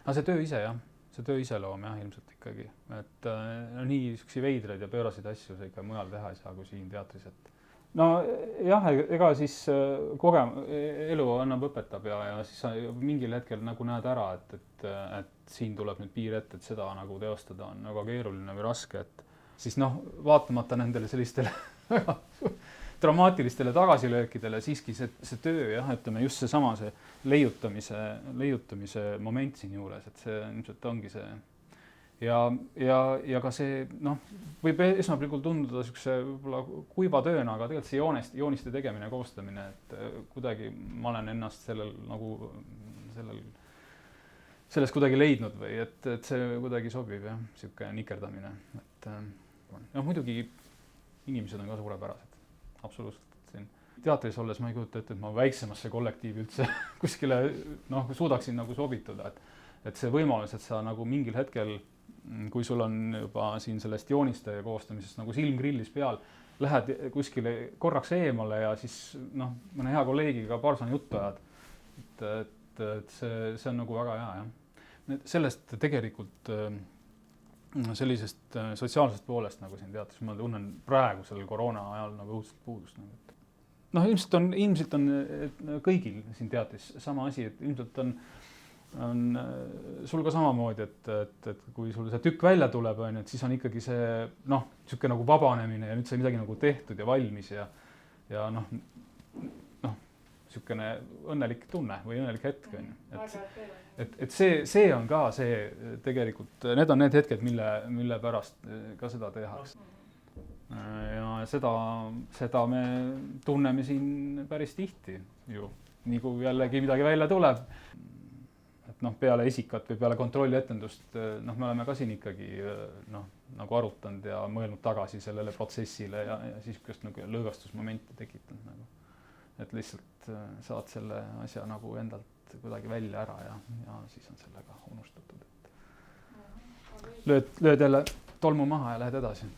No see töö ise jah, see töö iseloom jah, ilmselt ikkagi, et no nii niisuguseid veidraid ja pöörasid asju sa ikka mujal teha ei saa kui siin teatris, et no jah, ega siis elu annab, õpetab ja siis mingil hetkel nagu näed ära, et siin tuleb nüüd piir ette, et seda nagu teostada on väga keeruline või raske, et siis noh, vaatamata nendele sellistele dramaatilistele tagasilöökidele siiski see töö jah, ütleme just seesama see leiutamise moment siin juures, et see ilmselt ongi see ja ka see noh, võib esmapilgul tunduda niisuguse võib-olla kuiva tööna, aga tegelikult see jooniste tegemine ja koostamine, et kuidagi ma olen ennast selles kuidagi leidnud või et see kuidagi sobib jah, niisugune nikerdamine, et noh, muidugi inimesed on ka suurepärased. Absoluutselt. Siin teatris olles ma ei kujuta ette, et ma väiksemasse kollektiivi üldse kuskile suudaksin nagu sobituda, et see võimalus, et sa nagu mingil hetkel, kui sul on juba siin sellest jooniste koostamisest nagu silm grillis peal, lähed kuskile korraks eemale ja siis noh, mõne hea kolleegiga paar sõna juttu ajad, et see on nagu väga hea jah. Sellest tegelikult sellisest sotsiaalsest poolest nagu siin teatris ma tunnen praegu sellel koroona ajal nagu õudselt puudust. Noh, ilmselt on kõigil siin teatris sama asi, et ilmselt on sul ka samamoodi, et kui sul see tükk välja tuleb, et siis on ikkagi see noh, niisugune nagu vabanemine ja nüüd sai midagi nagu tehtud ja valmis ja noh, niisugune õnnelik tunne või õnnelik hetk on. Et see on ka see tegelikult, need on need hetked, mille pärast ka seda tehakse. Ja seda me tunneme siin päris tihti ju, nii kui jällegi midagi välja tuleb. Et noh, peale esikat või peale kontrollietendust, noh, me oleme ka siin ikkagi nagu arutanud ja mõelnud tagasi sellele protsessile ja siis nagu lõõgastusmomenti tekitanud nagu. Et lihtsalt saad selle asja nagu endalt kuidagi välja ära ja siis on sellega unustatud. Lööd jälle tolmu maha ja lähed edasi.